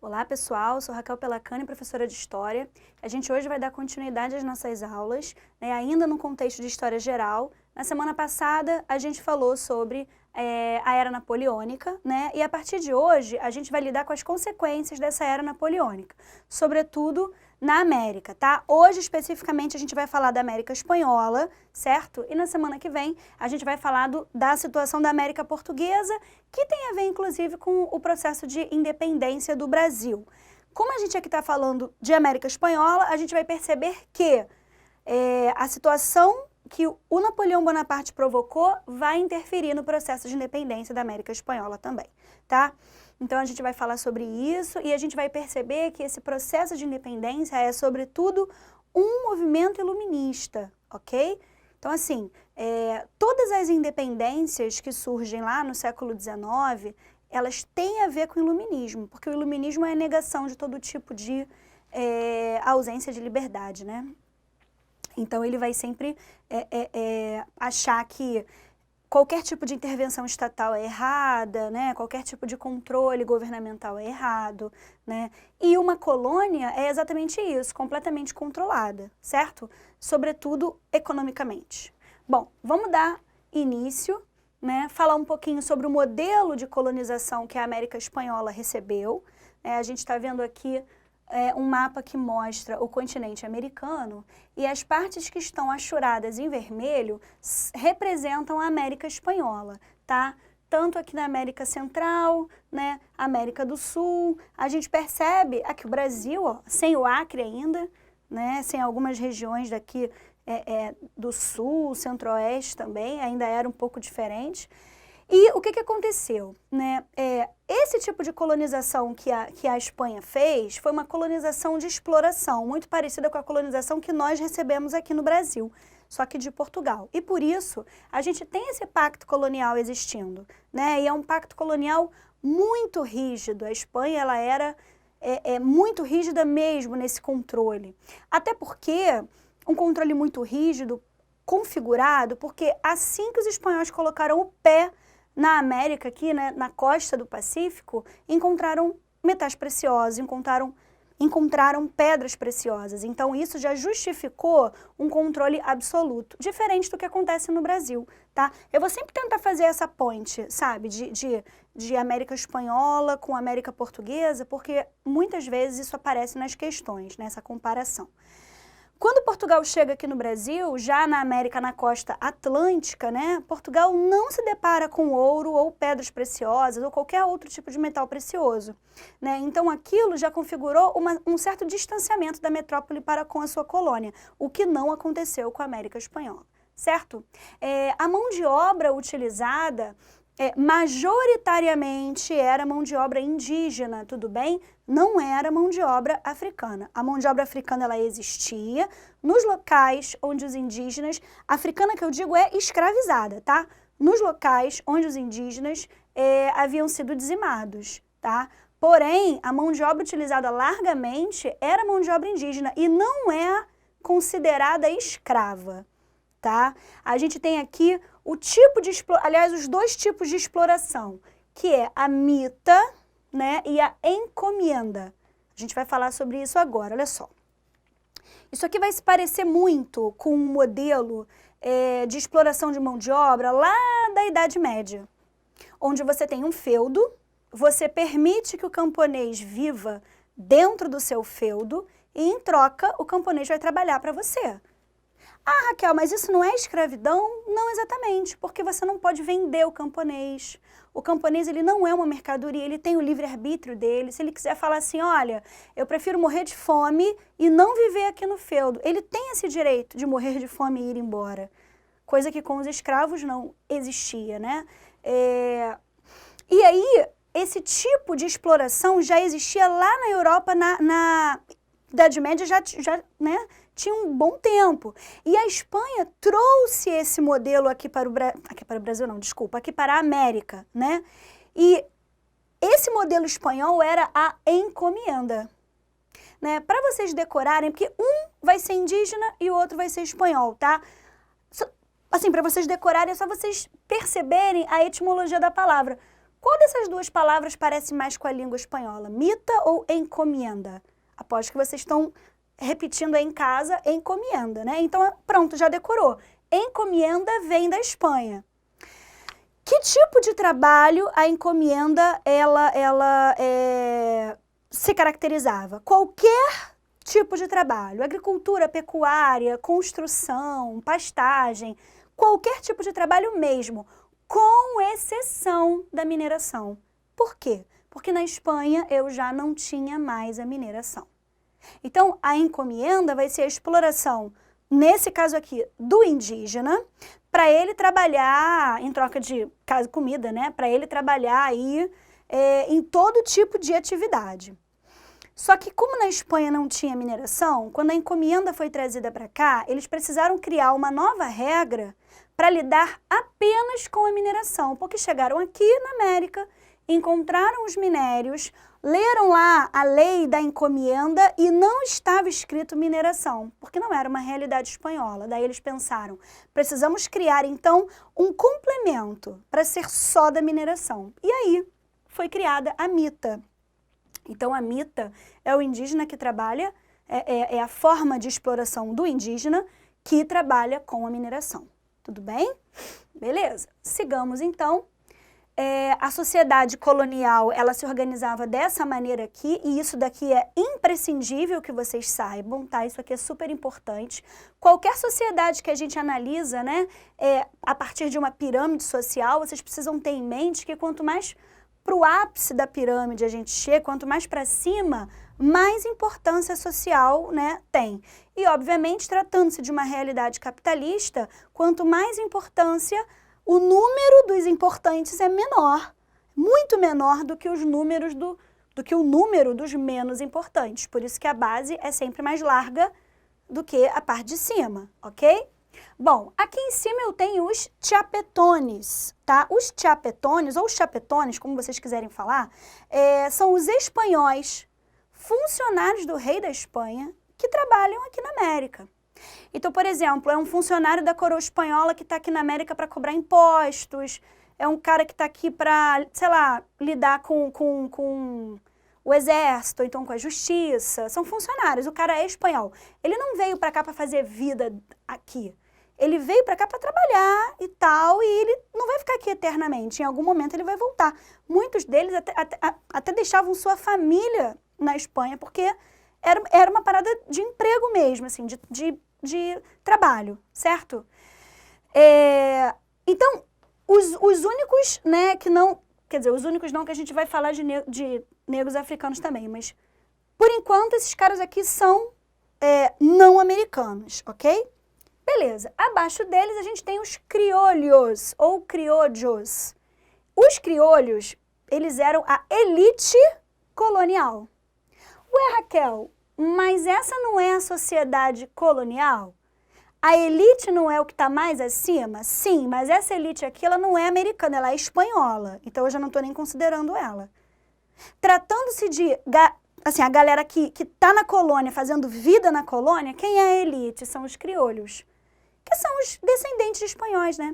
Olá pessoal, sou Raquel Pelacani, professora de História. A gente hoje vai dar continuidade às nossas aulas, ainda no contexto de História Geral. Na semana passada a gente falou sobre a Era Napoleônica, e a partir de hoje a gente vai lidar com as consequências dessa Era Napoleônica, sobretudo na América, tá? Hoje especificamente a gente vai falar da América Espanhola, certo? E na semana que vem a gente vai falar da situação da América Portuguesa, que tem a ver inclusive com o processo de independência do Brasil. Como a gente aqui está falando de América Espanhola, a gente vai perceber que a situação que o Napoleão Bonaparte provocou vai interferir no processo de independência da América Espanhola também, tá? Então a gente vai falar sobre isso e a gente vai perceber que esse processo de independência é, sobretudo, um movimento iluminista, ok? Então, assim, todas as independências que surgem lá no século XIX, elas têm a ver com o iluminismo, porque o iluminismo é a negação de todo tipo de ausência de liberdade, né? Então, ele vai sempre achar que qualquer tipo de intervenção estatal é errada, qualquer tipo de controle governamental é errado, E uma colônia é exatamente isso, completamente controlada, certo? Sobretudo economicamente. Bom, vamos dar início, falar um pouquinho sobre o modelo de colonização que a América Espanhola recebeu. A gente está vendo aqui um mapa que mostra o continente americano e as partes que estão achuradas em vermelho representam a América Espanhola, tá? Tanto aqui na América Central, América do Sul, a gente percebe aqui o Brasil, ó, sem o Acre ainda, sem algumas regiões daqui do Sul, Centro-Oeste também, ainda era um pouco diferente. E o que aconteceu? Esse tipo de colonização que a Espanha fez foi uma colonização de exploração, muito parecida com a colonização que nós recebemos aqui no Brasil, só que de Portugal. E por isso, a gente tem esse pacto colonial existindo, E é um pacto colonial muito rígido. A Espanha, ela era muito rígida mesmo nesse controle. Até porque um controle muito rígido, configurado, porque assim que os espanhóis colocaram o pé na América, aqui, na costa do Pacífico, encontraram metais preciosos, encontraram pedras preciosas. Então, isso já justificou um controle absoluto, diferente do que acontece no Brasil, tá? Eu vou sempre tentar fazer essa ponte, sabe, de América Espanhola com América Portuguesa, porque muitas vezes isso aparece nas questões, nessa comparação. Quando Portugal chega aqui no Brasil, já na América, na costa atlântica, Portugal não se depara com ouro ou pedras preciosas ou qualquer outro tipo de metal precioso, Então aquilo já configurou um certo distanciamento da metrópole para com a sua colônia, o que não aconteceu com a América Espanhola, certo? A mão de obra utilizada majoritariamente era mão de obra indígena, tudo bem? Não era mão de obra africana. A mão de obra africana, ela existia nos locais onde os indígenas, africana que eu digo é escravizada, tá? Nos locais onde os indígenas haviam sido dizimados, tá? Porém, a mão de obra utilizada largamente era mão de obra indígena e não é considerada escrava, tá? A gente tem aqui o tipo de aliás, os dois tipos de exploração, que é a mita, e a encomenda. A gente vai falar sobre isso agora, olha só. Isso aqui vai se parecer muito com um modelo de exploração de mão de obra lá da Idade Média, onde você tem um feudo, você permite que o camponês viva dentro do seu feudo e, em troca, o camponês vai trabalhar para você. Ah, Raquel, mas isso não é escravidão? Não exatamente, porque você não pode vender o camponês. O camponês, ele não é uma mercadoria, ele tem o livre-arbítrio dele. Se ele quiser falar assim, olha, eu prefiro morrer de fome e não viver aqui no feudo, ele tem esse direito de morrer de fome e ir embora. Coisa que com os escravos não existia, E aí, esse tipo de exploração já existia lá na Europa, na Idade Média, já tinha um bom tempo. E a Espanha trouxe esse modelo aqui para o Brasil, não, desculpa, aqui para a América, E esse modelo espanhol era a encomenda, Para vocês decorarem, porque um vai ser indígena e o outro vai ser espanhol, tá? Assim, para vocês decorarem, é só vocês perceberem a etimologia da palavra. Qual dessas duas palavras parece mais com a língua espanhola? Mita ou encomienda? Aposto que vocês estão repetindo aí em casa, encomienda, né? Então, pronto, já decorou. Encomienda vem da Espanha. Que tipo de trabalho a encomienda se caracterizava? Qualquer tipo de trabalho, agricultura, pecuária, construção, pastagem, qualquer tipo de trabalho mesmo, com exceção da mineração. Por quê? Porque na Espanha eu já não tinha mais a mineração. Então, a encomienda vai ser a exploração, nesse caso aqui, do indígena, para ele trabalhar, em troca de comida, né? Para ele trabalhar aí em todo tipo de atividade. Só que como na Espanha não tinha mineração, quando a encomienda foi trazida para cá, eles precisaram criar uma nova regra para lidar apenas com a mineração, porque chegaram aqui na América, encontraram os minérios, leram lá a lei da encomienda e não estava escrito mineração, porque não era uma realidade espanhola. Daí eles pensaram, precisamos criar então um complemento para ser só da mineração. E aí foi criada a mita. Então a mita é o indígena que trabalha, é a forma de exploração do indígena que trabalha com a mineração. Tudo bem? Beleza. Sigamos então. A sociedade colonial, ela se organizava dessa maneira aqui, e isso daqui é imprescindível que vocês saibam, tá? Isso aqui é super importante. Qualquer sociedade que a gente analisa, né, a partir de uma pirâmide social, vocês precisam ter em mente que quanto mais para o ápice da pirâmide a gente chega, quanto mais para cima, mais importância social, né, tem. E, obviamente, tratando-se de uma realidade capitalista, quanto mais importância, o número dos importantes é menor, muito menor do que os números do que o número dos menos importantes. Por isso que a base é sempre mais larga do que a parte de cima, ok? Bom, aqui em cima eu tenho os chapetones, tá? Os chapetones, ou chapetones, como vocês quiserem falar, são os espanhóis, funcionários do rei da Espanha, que trabalham aqui na América. Então, por exemplo, é um funcionário da coroa espanhola que está aqui na América para cobrar impostos, é um cara que está aqui para, sei lá, lidar com o exército, ou então com a justiça, são funcionários, o cara é espanhol. Ele não veio para cá para fazer vida aqui, ele veio para cá para trabalhar e tal, e ele não vai ficar aqui eternamente, em algum momento ele vai voltar. Muitos deles até deixavam sua família na Espanha, porque era uma parada de emprego mesmo, assim, de trabalho, certo? Então, os únicos, né, que não... Quer dizer, os únicos não, que a gente vai falar de negros africanos também, mas, por enquanto, esses caras aqui são não americanos, ok? Beleza. Abaixo deles, a gente tem os criolhos, ou criollos. Os criolhos, eles eram a elite colonial. Ué, Raquel, mas essa não é a sociedade colonial? A elite não é o que está mais acima? Sim, mas essa elite aqui, ela não é americana, ela é espanhola. Então, eu já não estou nem considerando ela. Tratando-se de, assim, a galera que está na colônia, fazendo vida na colônia, quem é a elite? São os criolhos, que são os descendentes de espanhóis, né?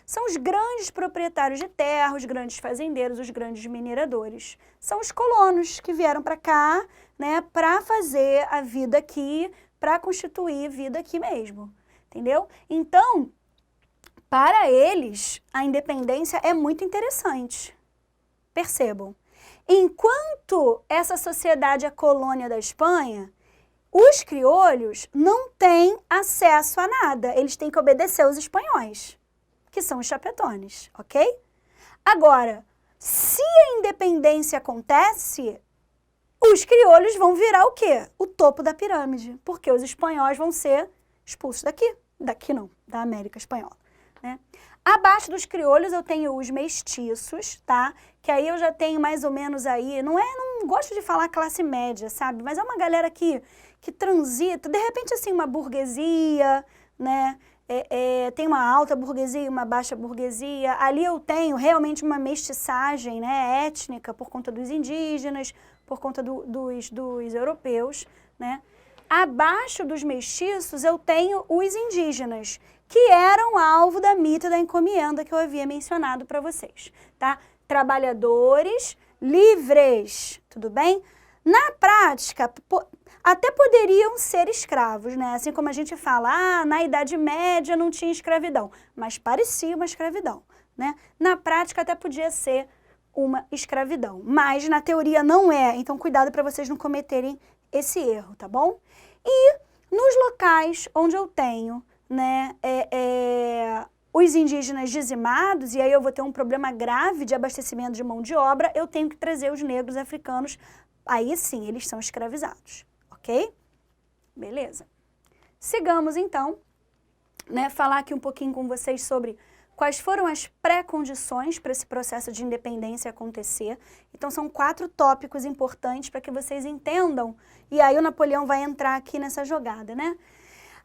São os grandes proprietários de terra, os grandes fazendeiros, os grandes mineradores. São os colonos que vieram para cá, né, para fazer a vida aqui, para constituir vida aqui mesmo, entendeu? Então, para eles, a independência é muito interessante. Percebam, enquanto essa sociedade é colônia da Espanha, os criolhos não têm acesso a nada, eles têm que obedecer aos espanhóis, que são os chapetones, ok? Agora, se a independência acontece, os criolhos vão virar o quê? O topo da pirâmide, porque os espanhóis vão ser expulsos daqui não, da América Espanhola, né? Abaixo dos criolhos eu tenho os mestiços, tá? Que aí eu já tenho mais ou menos aí, não gosto de falar classe média, sabe? Mas é uma galera que transita, de repente assim, uma burguesia, né? Tem uma alta burguesia e uma baixa burguesia. Ali eu tenho realmente uma mestiçagem, né, étnica por conta dos indígenas, por conta dos europeus, né? Abaixo dos mestiços eu tenho os indígenas, que eram alvo da mita da encomienda que eu havia mencionado para vocês, tá? trabalhadores livres, tudo bem? Na prática, até poderiam ser escravos, né? Assim como a gente fala, na Idade Média não tinha escravidão, mas parecia uma escravidão, né? Na prática até podia ser uma escravidão, mas na teoria não é, então cuidado para vocês não cometerem esse erro, tá bom? E nos locais onde eu tenho, né, os indígenas dizimados, e aí eu vou ter um problema grave de abastecimento de mão de obra, eu tenho que trazer os negros africanos, aí sim, eles são escravizados, ok? Beleza. Sigamos então, né, falar aqui um pouquinho com vocês sobre quais foram as pré-condições para esse processo de independência acontecer. Então são 4 tópicos importantes para que vocês entendam, e aí o Napoleão vai entrar aqui nessa jogada, né?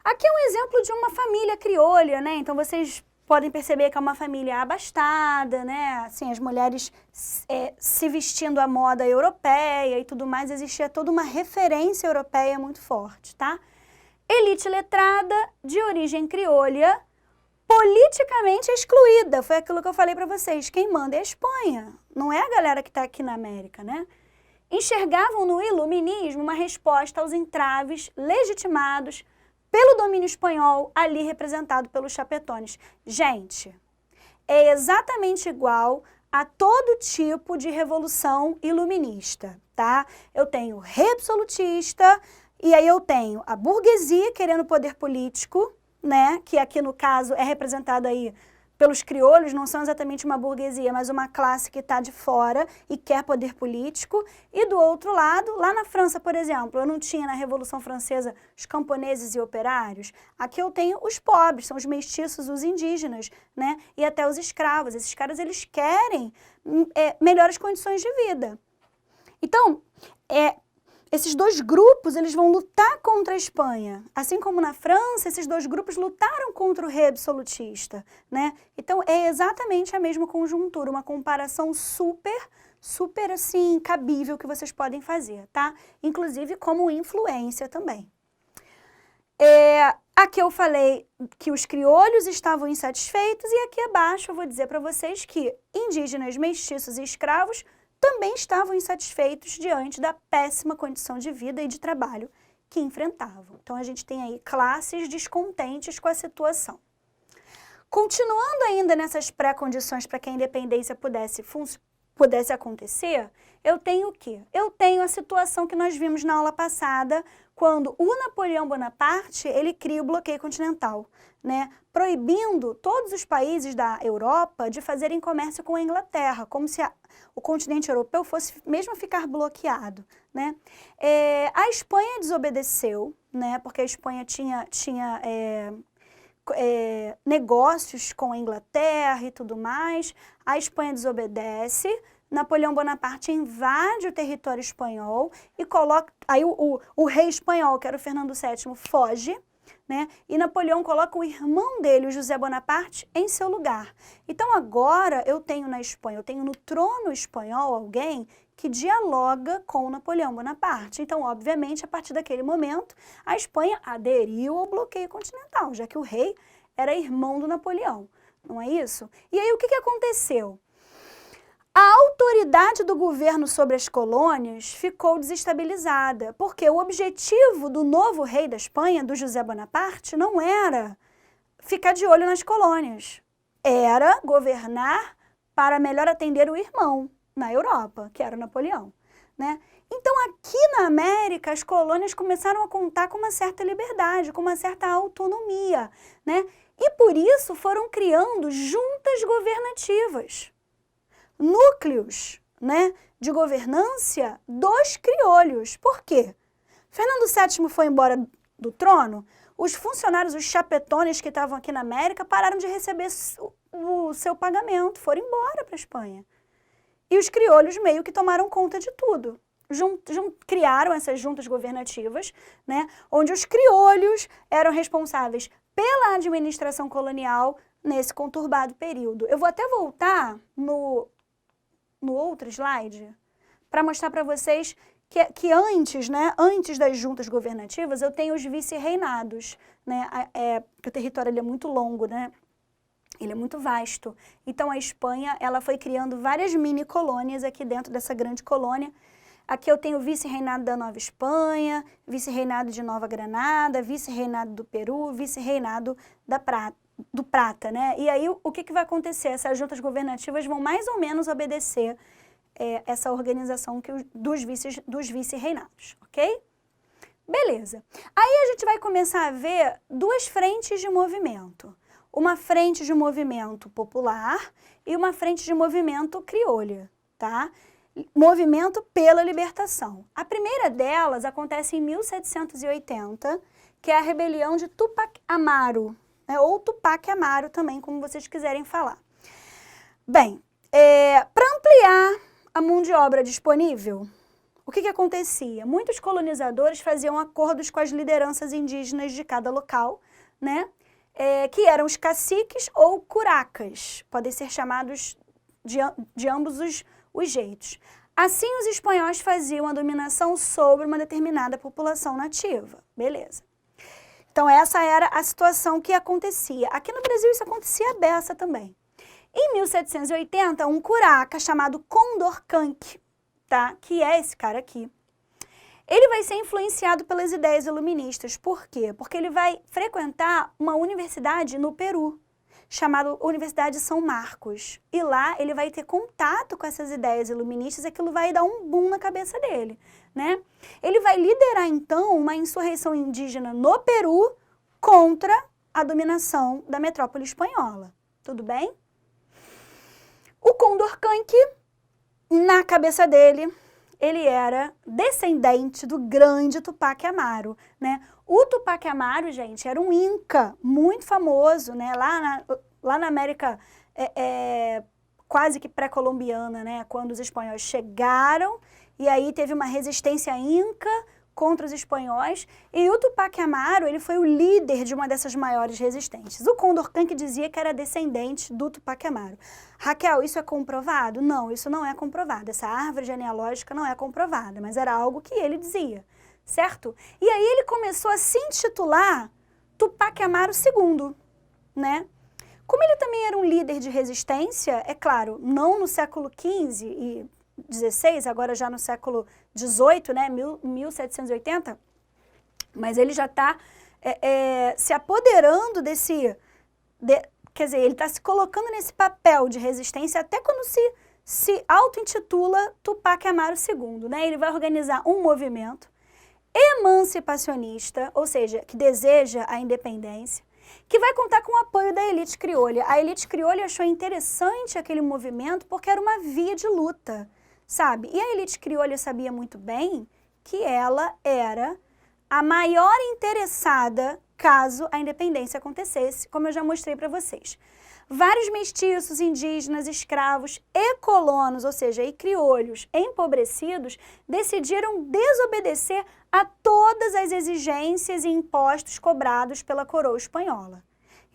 Aqui é um exemplo de uma família criolha, né? Então vocês podem perceber que é uma família abastada, né? Assim, as mulheres se vestindo à moda europeia e tudo mais, existia toda uma referência europeia muito forte, tá? Elite letrada, de origem criolha, politicamente excluída. Foi aquilo que eu falei para vocês, quem manda é a Espanha, não é a galera que está aqui na América, né? Enxergavam no iluminismo uma resposta aos entraves legitimados pelo domínio espanhol, ali representado pelos chapetones. Gente, é exatamente igual a todo tipo de revolução iluminista, tá? Eu tenho rei absolutista, e aí eu tenho a burguesia querendo poder político, né? Que aqui no caso é representada aí pelos crioulos, não são exatamente uma burguesia, mas uma classe que está de fora e quer poder político. E do outro lado, lá na França, por exemplo, eu não tinha na Revolução Francesa os camponeses e operários. Aqui eu tenho os pobres, são os mestiços, os indígenas, né? E até os escravos. Esses caras, eles querem melhores condições de vida. Então, esses 2 grupos, eles vão lutar contra a Espanha. Assim como na França, esses 2 grupos lutaram contra o rei absolutista, né? Então, é exatamente a mesma conjuntura, uma comparação super, assim, cabível que vocês podem fazer, tá? Inclusive como influência também. Aqui eu falei que os criolhos estavam insatisfeitos e aqui abaixo eu vou dizer para vocês que indígenas, mestiços e escravos também estavam insatisfeitos diante da péssima condição de vida e de trabalho que enfrentavam. Então, a gente tem aí classes descontentes com a situação. Continuando ainda nessas pré-condições para que a independência pudesse acontecer, eu tenho o quê? Eu tenho a situação que nós vimos na aula passada, quando o Napoleão Bonaparte, ele cria o bloqueio continental, né? Proibindo todos os países da Europa de fazerem comércio com a Inglaterra, como se o continente europeu fosse mesmo ficar bloqueado, né? A Espanha desobedeceu, né? Porque a Espanha tinha negócios com a Inglaterra e tudo mais. A Espanha desobedece, Napoleão Bonaparte invade o território espanhol e coloca... Aí o rei espanhol, que era o Fernando VII, foge, né? E Napoleão coloca o irmão dele, o José Bonaparte, em seu lugar. Então agora eu tenho na Espanha, eu tenho no trono espanhol alguém que dialoga com Napoleão Bonaparte. Então, obviamente, a partir daquele momento, a Espanha aderiu ao bloqueio continental, já que o rei era irmão do Napoleão, não é isso? E aí o que aconteceu? A autoridade do governo sobre as colônias ficou desestabilizada, porque o objetivo do novo rei da Espanha, do José Bonaparte, não era ficar de olho nas colônias, era governar para melhor atender o irmão na Europa, que era o Napoleão, né? Então, aqui na América, as colônias começaram a contar com uma certa liberdade, com uma certa autonomia, né? E por isso foram criando juntas governativas, núcleos, né, de governância dos criolhos. Por quê? Fernando VII foi embora do trono, os funcionários, os chapetones que estavam aqui na América pararam de receber o seu pagamento, foram embora para a Espanha. E os criolhos meio que tomaram conta de tudo. Criaram essas juntas governativas, né, onde os criolhos eram responsáveis pela administração colonial nesse conturbado período. Eu vou até voltar no outro slide para mostrar para vocês que antes, né, antes das juntas governativas, eu tenho os vice-reinados, né, que o território ele é muito longo, né, Ele é muito vasto. Então, a Espanha, ela foi criando várias mini-colônias aqui dentro dessa grande colônia. Aqui eu tenho o vice-reinado da Nova Espanha, vice-reinado de Nova Granada, vice-reinado do Peru, vice-reinado do Prata, né? E aí, o que vai acontecer? Essas juntas governativas vão mais ou menos obedecer essa organização dos vice-reinados, ok? Beleza. Aí, a gente vai começar a ver duas frentes de movimento. Uma frente de movimento popular e uma frente de movimento criolha, tá? Movimento pela libertação. A primeira delas acontece em 1780, que é a rebelião de Tupac Amaru, né? Ou Tupac Amaru também, como vocês quiserem falar. Bem, para ampliar a mão de obra disponível, o que acontecia? Muitos colonizadores faziam acordos com as lideranças indígenas de cada local, né? Que eram os caciques ou curacas, podem ser chamados de ambos os jeitos. Assim, os espanhóis faziam a dominação sobre uma determinada população nativa. Beleza. Então, essa era a situação que acontecia. Aqui no Brasil, isso acontecia à beça também. Em 1780, um curaca chamado Condorcanqui, tá? Que é esse cara aqui, ele vai ser influenciado pelas ideias iluministas. Por quê? Porque ele vai frequentar uma universidade no Peru, chamada Universidade de São Marcos. E lá ele vai ter contato com essas ideias iluministas e aquilo vai dar um boom na cabeça dele, né? Ele vai liderar, então, uma insurreição indígena no Peru contra a dominação da metrópole espanhola. Tudo bem? O Condorcanqui, na cabeça dele, ele era descendente do grande Tupac Amaru, né? O Tupac Amaru, gente, era um inca muito famoso, né? Lá na América quase que pré-colombiana, né? Quando os espanhóis chegaram, e aí teve uma resistência inca contra os espanhóis, e o Tupac Amaru, ele foi o líder de uma dessas maiores resistências. O Condorcanqui dizia que era descendente do Tupac Amaru. Raquel, isso é comprovado? Não, isso não é comprovado. Essa árvore genealógica não é comprovada, mas era algo que ele dizia, certo? E aí ele começou a se intitular Tupac Amaru II, né? Como ele também era um líder de resistência, é claro, não no século XV e XVI, agora já no século XVIII, né, 1780, mas ele já está se apoderando quer dizer, ele está se colocando nesse papel de resistência até quando se auto-intitula Tupac Amaru II, né? Ele vai organizar um movimento emancipacionista, ou seja, que deseja a independência, que vai contar com o apoio da elite criolha. A elite criolha achou interessante aquele movimento porque era uma via de luta, sabe? E a elite criolha sabia muito bem que ela era a maior interessada caso a independência acontecesse, como eu já mostrei para vocês. Vários mestiços, indígenas, escravos e colonos, ou seja, e criolhos empobrecidos, decidiram desobedecer a todas as exigências e impostos cobrados pela coroa espanhola.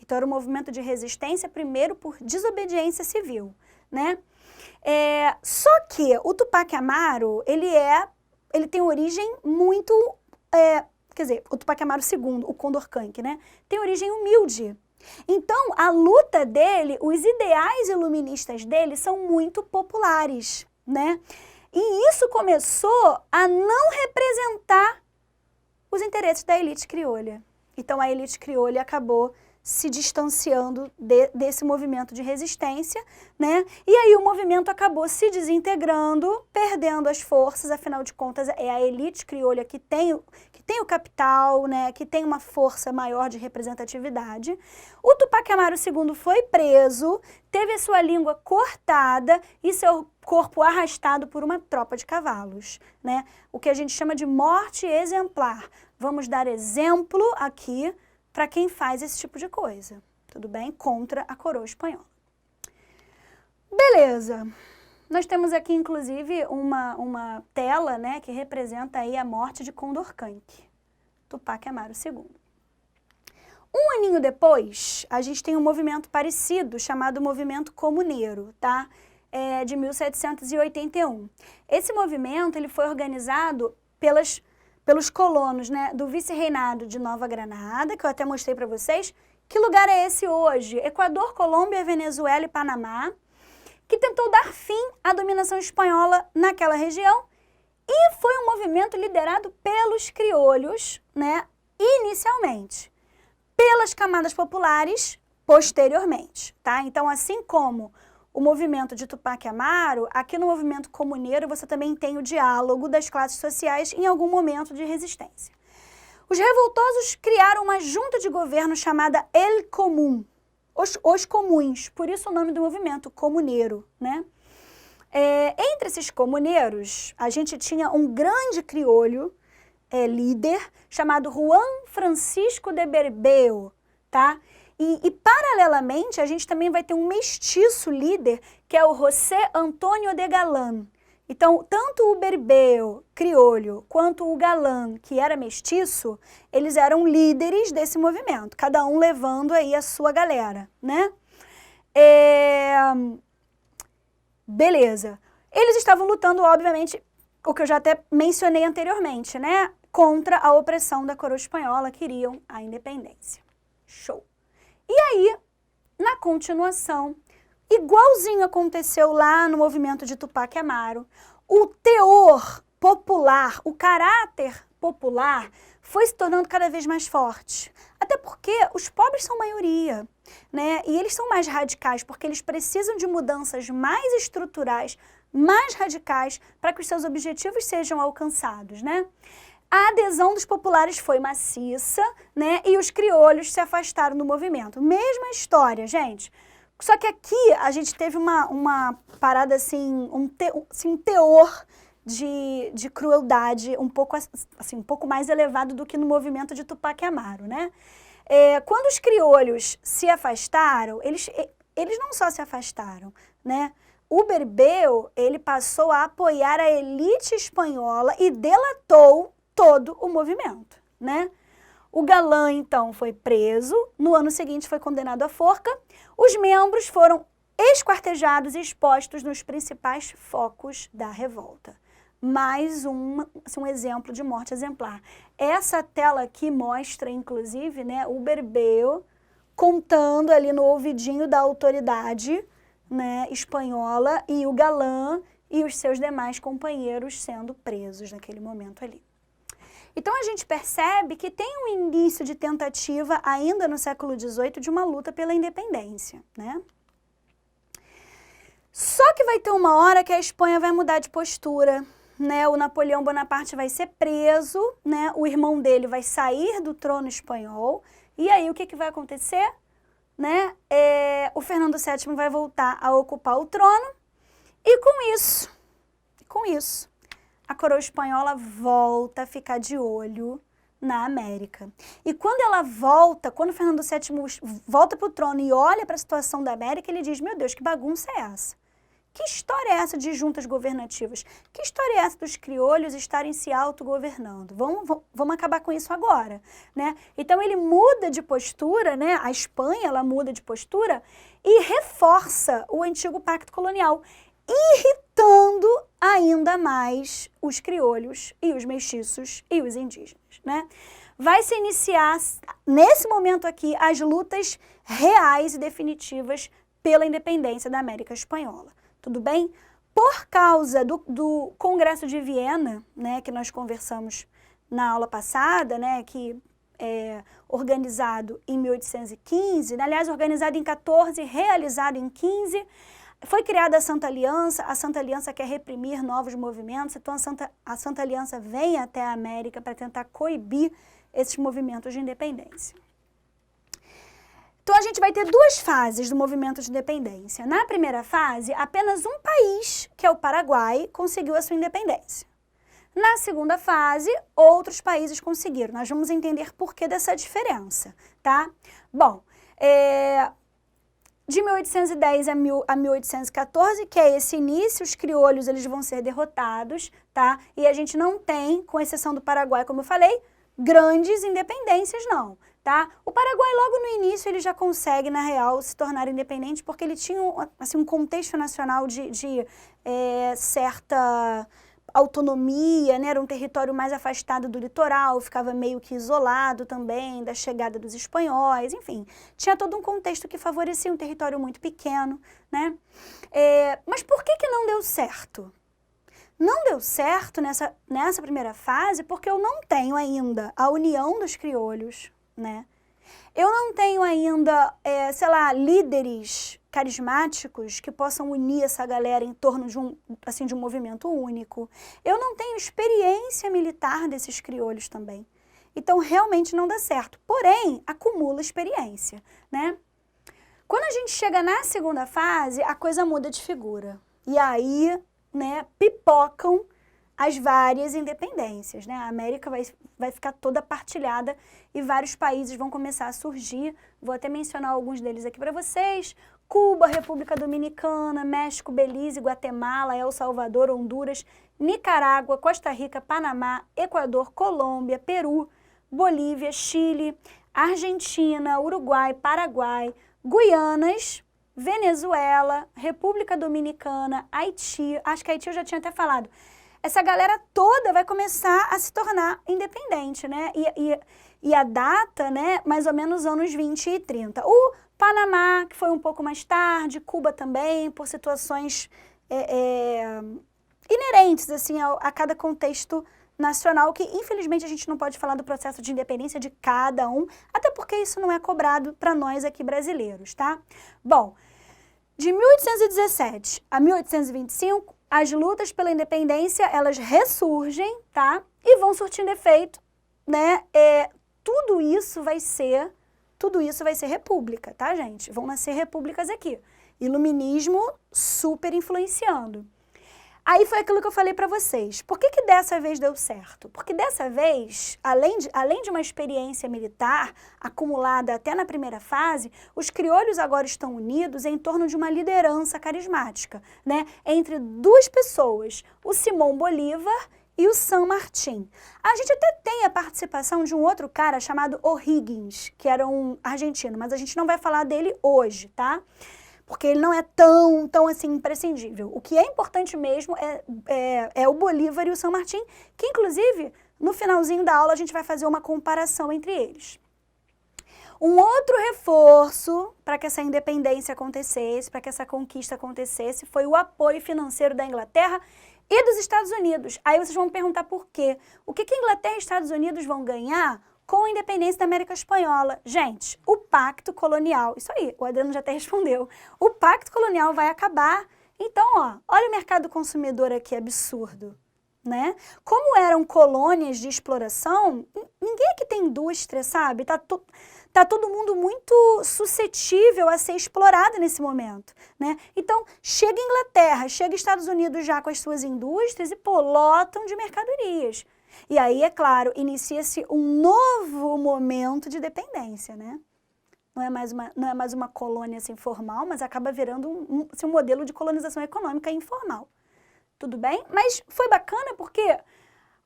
Então, era um movimento de resistência, primeiro por desobediência civil, né? Só que o Tupac Amaru, ele tem origem muito, quer dizer, o Tupac Amaru II, o Condorcanqui, né? Tem origem humilde. Então, a luta dele, os ideais iluministas dele são muito populares, né? E isso começou a não representar os interesses da elite criolha. Então, a elite criolha acabou se distanciando desse movimento de resistência, né? E aí o movimento acabou se desintegrando, perdendo as forças, afinal de contas é a elite criolha que tem o capital, né? Que tem uma força maior de representatividade. O Tupac Amaru II foi preso, teve a sua língua cortada e seu corpo arrastado por uma tropa de cavalos, né? O que a gente chama de morte exemplar. Vamos dar exemplo aqui para quem faz esse tipo de coisa, tudo bem? Contra a coroa espanhola. Beleza. Nós temos aqui, inclusive, uma tela, né, que representa aí a morte de Condorcanqui, Tupac Amaru II. Um aninho depois, a gente tem um movimento parecido, chamado Movimento Comuneiro, tá? De 1781. Esse movimento ele foi organizado pelos colonos, né, do vice-reinado de Nova Granada, que eu até mostrei para vocês, Que lugar é esse hoje? Equador, Colômbia, Venezuela e Panamá, que tentou dar fim à dominação espanhola naquela região, e foi um movimento liderado pelos criolhos, né, inicialmente, pelas camadas populares posteriormente, tá? Então, assim como o movimento de Tupac Amaru, aqui no movimento comuneiro você também tem o diálogo das classes sociais em algum momento de resistência. Os revoltosos criaram uma junta de governo chamada El Común, os comuns, por isso o nome do movimento, comuneiro, né? Entre esses comuneiros, a gente tinha um grande criolho, líder, chamado Juan Francisco de Berbeo, tá? E paralelamente, a gente também vai ter um mestiço líder, que é o José Antônio de Galán. Então, tanto o Berbeo, criolho, quanto o Galán, que era mestiço, eles eram líderes desse movimento, cada um levando aí a sua galera, né? Beleza. Eles estavam lutando, obviamente, o que eu já até mencionei anteriormente, né? Contra a opressão da coroa espanhola, queriam a independência. Show. E aí, na continuação, igualzinho aconteceu lá no movimento de Tupac Amaru, o teor popular, o caráter popular foi se tornando cada vez mais forte. Até porque os pobres são maioria, né? E eles são mais radicais porque eles precisam de mudanças mais estruturais, mais radicais para que os seus objetivos sejam alcançados, né? A adesão dos populares foi maciça, né? E os criolhos se afastaram do movimento. Mesma história, gente. Só que aqui a gente teve uma parada assim, um teor de crueldade um pouco mais elevado do que no movimento de Tupac Amaru, né? Quando os criolhos se afastaram, eles não só se afastaram, né? O Berbeo, ele passou a apoiar a elite espanhola e delatou todo o movimento, né? O Galán, então, foi preso, no ano seguinte foi condenado à forca, os membros foram esquartejados e expostos nos principais focos da revolta. Mais um exemplo de morte exemplar. Essa tela aqui mostra, inclusive, né, o Berbeo contando ali no ouvidinho da autoridade, né, espanhola, e o Galán e os seus demais companheiros sendo presos naquele momento ali. Então, a gente percebe que tem um início de tentativa, ainda no século XVIII, de uma luta pela independência, né? Só que vai ter uma hora que a Espanha vai mudar de postura, né? O Napoleão Bonaparte vai ser preso, né? O irmão dele vai sair do trono espanhol, e aí o que vai acontecer? Né? O Fernando VII vai voltar a ocupar o trono, e com isso, a coroa espanhola volta a ficar de olho na América. E quando ela volta, quando Fernando VII volta para o trono e olha para a situação da América, ele diz, meu Deus, que bagunça é essa? Que história é essa de juntas governativas? Que história é essa dos criolhos estarem se autogovernando? Vamos acabar com isso agora, né? Então ele muda de postura, né? A Espanha, ela muda de postura e reforça o antigo pacto colonial, irritando ainda mais os criolhos e os mestiços e os indígenas, né? Vai se iniciar, nesse momento aqui, as lutas reais e definitivas pela independência da América Espanhola, tudo bem? Por causa do Congresso de Viena, né, que nós conversamos na aula passada, né, que é organizado em 1815, aliás, organizado em 14, realizado em 15, foi criada a Santa Aliança quer reprimir novos movimentos, então a Santa Aliança vem até a América para tentar coibir esses movimentos de independência. Então a gente vai ter duas fases do movimento de independência. Na primeira fase, apenas um país, que é o Paraguai, conseguiu a sua independência. Na segunda fase, outros países conseguiram. Nós vamos entender por que dessa diferença, tá? Bom, de 1810 a 1814, que é esse início, os criolhos eles vão ser derrotados, tá? E a gente não tem, com exceção do Paraguai, como eu falei, grandes independências não, tá? O Paraguai logo no início ele já consegue, na real, se tornar independente porque ele tinha assim, um contexto nacional de certa autonomia, né? Era um território mais afastado do litoral, ficava meio que isolado também da chegada dos espanhóis, enfim. Tinha todo um contexto que favorecia um território muito pequeno, né? Mas por que não deu certo? Não deu certo nessa primeira fase porque eu não tenho ainda a união dos crioulos, né? Eu não tenho ainda, sei lá, líderes carismáticos que possam unir essa galera em torno de um movimento único. Eu não tenho experiência militar desses crioulos também. Então, realmente não dá certo. Porém, acumula experiência, né? Quando a gente chega na segunda fase, a coisa muda de figura. E aí, né, pipocam as várias independências, né? A América vai ficar toda partilhada e vários países vão começar a surgir. Vou até mencionar alguns deles aqui para vocês. Cuba, República Dominicana, México, Belize, Guatemala, El Salvador, Honduras, Nicarágua, Costa Rica, Panamá, Equador, Colômbia, Peru, Bolívia, Chile, Argentina, Uruguai, Paraguai, Guianas, Venezuela, República Dominicana, Haiti, acho que Haiti eu já tinha até falado. Essa galera toda vai começar a se tornar independente, né? E a data, né, mais ou menos anos 20 e 30. O Panamá, que foi um pouco mais tarde, Cuba também, por situações inerentes, assim, a cada contexto nacional, que infelizmente a gente não pode falar do processo de independência de cada um, até porque isso não é cobrado para nós aqui brasileiros, tá? Bom, de 1817 a 1825, as lutas pela independência, elas ressurgem, tá? E vão surtindo efeito, né? Tudo isso vai ser república, tá, gente? Vão nascer repúblicas aqui. Iluminismo super influenciando. Aí foi aquilo que eu falei para vocês. Por que dessa vez deu certo? Porque dessa vez, além de uma experiência militar acumulada até na primeira fase, os crioulos agora estão unidos em torno de uma liderança carismática, né? Entre duas pessoas, o Simão Bolívar e o San Martín. A gente até tem a participação de um outro cara chamado O'Higgins, que era um argentino, mas a gente não vai falar dele hoje, tá? Porque ele não é tão assim imprescindível. O que é importante mesmo é o Bolívar e o San Martín, que inclusive no finalzinho da aula a gente vai fazer uma comparação entre eles. Um outro reforço para que essa independência acontecesse, para que essa conquista acontecesse, foi o apoio financeiro da Inglaterra e dos Estados Unidos. Aí vocês vão me perguntar por quê. O que a Inglaterra e Estados Unidos vão ganhar com a independência da América Espanhola? Gente, o pacto colonial, isso aí, o Adriano já até respondeu, o pacto colonial vai acabar. Então, ó, olha o mercado consumidor aqui, absurdo, né? Como eram colônias de exploração, ninguém aqui tem indústria, sabe? Tá todo mundo muito suscetível a ser explorado nesse momento, né? Então, chega Inglaterra, chega Estados Unidos já com as suas indústrias e, pô, lotam de mercadorias. E aí, é claro, inicia-se um novo momento de dependência, né? Não é mais uma colônia assim, formal, mas acaba virando um modelo de colonização econômica informal. Tudo bem? Mas foi bacana porque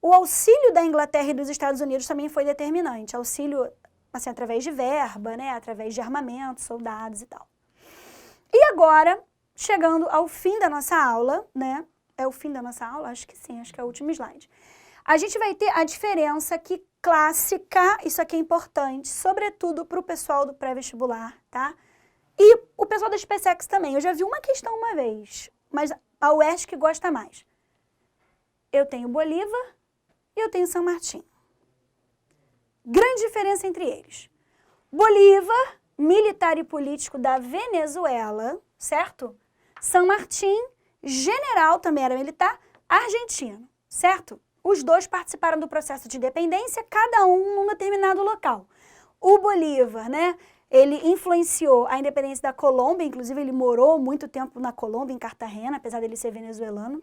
o auxílio da Inglaterra e dos Estados Unidos também foi determinante. Auxílio, assim, através de verba, né? Através de armamento, soldados e tal. E agora, chegando ao fim da nossa aula, né? É o fim da nossa aula? Acho que sim, acho que é o último slide. A gente vai ter a diferença aqui clássica, isso aqui é importante, sobretudo para o pessoal do pré-vestibular, tá? E o pessoal da SpaceX também. Eu já vi uma questão uma vez, mas a UESC gosta mais. Eu tenho Bolívar e eu tenho San Martín. Grande diferença entre eles. Bolívar, militar e político da Venezuela, certo? San Martín, general, também era militar, argentino, certo? Os dois participaram do processo de independência, cada um num determinado local. O Bolívar, né, ele influenciou a independência da Colômbia, inclusive ele morou muito tempo na Colômbia, em Cartagena, apesar dele ser venezuelano.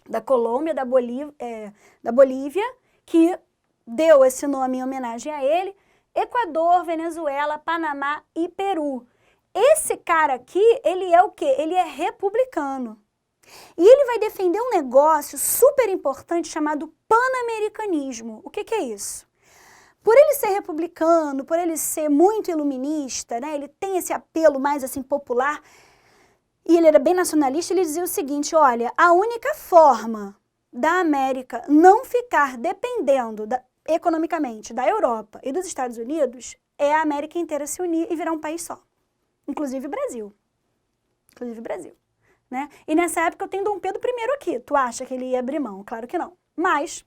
Da Colômbia, da Bolívia, que deu esse nome em homenagem a ele, Equador, Venezuela, Panamá e Peru. Esse cara aqui, ele é o quê? Ele é republicano. E ele vai defender um negócio super importante chamado panamericanismo. O que é isso? Por ele ser republicano, por ele ser muito iluminista, né, ele tem esse apelo mais assim popular, e ele era bem nacionalista, ele dizia o seguinte, olha, a única forma da América não ficar dependendo economicamente da Europa e dos Estados Unidos é a América inteira se unir e virar um país só. Inclusive o Brasil. Inclusive o Brasil. Né? E nessa época eu tenho Dom Pedro I aqui. Tu acha que ele ia abrir mão? Claro que não. Mas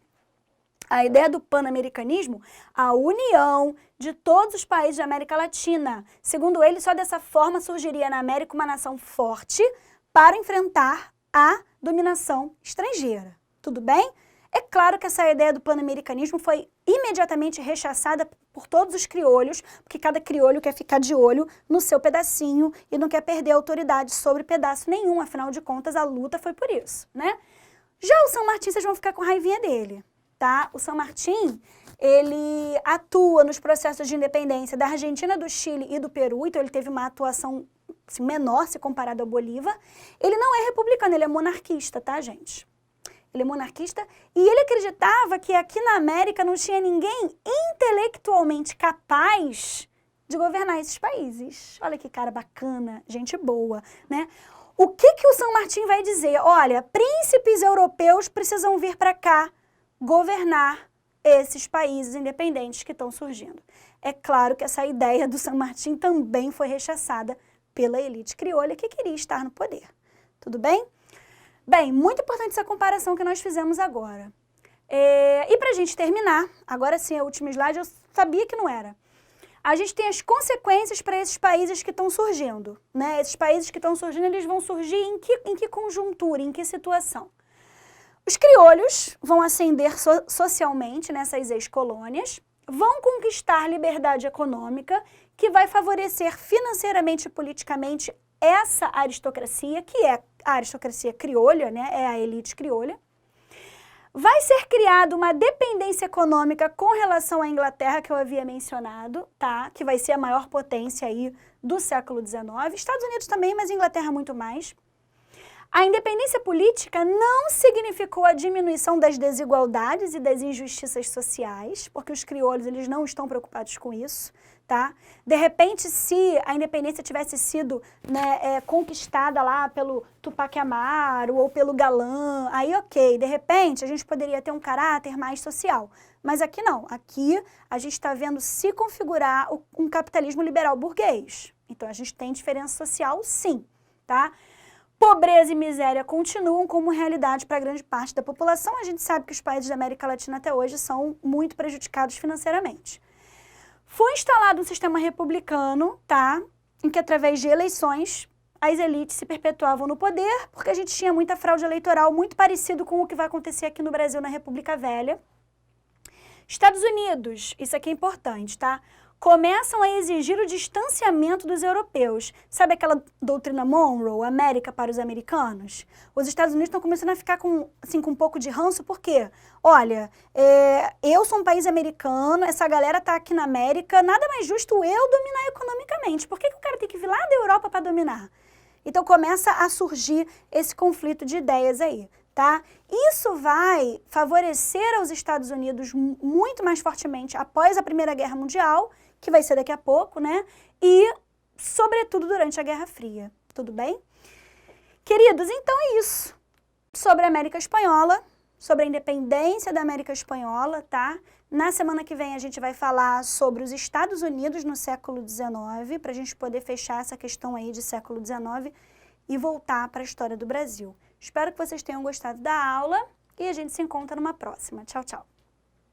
a ideia do pan-americanismo, a união de todos os países da América Latina. Segundo ele, só dessa forma surgiria na América uma nação forte para enfrentar a dominação estrangeira. Tudo bem? É claro que essa ideia do pan-americanismo foi imediatamente rechaçada por todos os criolhos, porque cada criolho quer ficar de olho no seu pedacinho e não quer perder a autoridade sobre pedaço nenhum, afinal de contas a luta foi por isso, né? Já o San Martín, vocês vão ficar com raivinha dele, tá? O San Martín, ele atua nos processos de independência da Argentina, do Chile e do Peru, então ele teve uma atuação assim, menor se comparado ao Bolívar. Ele não é republicano, ele é monarquista, tá, gente? Ele é monarquista e ele acreditava que aqui na América não tinha ninguém intelectualmente capaz de governar esses países. Olha que cara bacana, gente boa, né? O que o San Martín vai dizer? Olha, príncipes europeus precisam vir para cá governar esses países independentes que estão surgindo. É claro que essa ideia do San Martín também foi rechaçada pela elite crioula que queria estar no poder. Tudo bem? Bem, muito importante essa comparação que nós fizemos agora. E para a gente terminar, agora sim, a última slide, eu sabia que não era. A gente tem as consequências para esses países que estão surgindo, né? Esses países que estão surgindo, eles vão surgir em que conjuntura, em que situação? Os criolhos vão ascender socialmente nessas ex-colônias, vão conquistar liberdade econômica, que vai favorecer financeiramente e politicamente essa aristocracia, que é a aristocracia criolha, né? É a elite criolha. Vai ser criada uma dependência econômica com relação à Inglaterra, que eu havia mencionado, tá? Que vai ser a maior potência aí do século XIX. Estados Unidos também, mas Inglaterra muito mais. A independência política não significou a diminuição das desigualdades e das injustiças sociais, porque os crioulos eles não estão preocupados com isso, tá? De repente, se a independência tivesse sido conquistada lá pelo Tupac Amaru ou pelo Galã, aí ok, de repente a gente poderia ter um caráter mais social. Mas aqui não, aqui a gente está vendo se configurar um capitalismo liberal burguês. Então a gente tem diferença social sim, tá? Pobreza e miséria continuam como realidade para grande parte da população. A gente sabe que os países da América Latina até hoje são muito prejudicados financeiramente. Foi instalado um sistema republicano, tá? Em que através de eleições as elites se perpetuavam no poder, porque a gente tinha muita fraude eleitoral, muito parecido com o que vai acontecer aqui no Brasil na República Velha. Estados Unidos, isso aqui é importante, tá? Começam a exigir o distanciamento dos europeus. Sabe aquela doutrina Monroe, América para os americanos? Os Estados Unidos estão começando a ficar com um pouco de ranço, por quê? Olha, eu sou um país americano, essa galera está aqui na América, nada mais justo eu dominar economicamente. Por que o cara tem que vir lá da Europa para dominar? Então começa a surgir esse conflito de ideias aí, tá? Isso vai favorecer aos Estados Unidos muito mais fortemente após a Primeira Guerra Mundial, que vai ser daqui a pouco, né? E, sobretudo, durante a Guerra Fria. Tudo bem? Queridos, então é isso. Sobre a América Espanhola, sobre a independência da América Espanhola, tá? Na semana que vem a gente vai falar sobre os Estados Unidos no século XIX, para a gente poder fechar essa questão aí de século XIX e voltar para a história do Brasil. Espero que vocês tenham gostado da aula e a gente se encontra numa próxima. Tchau, tchau.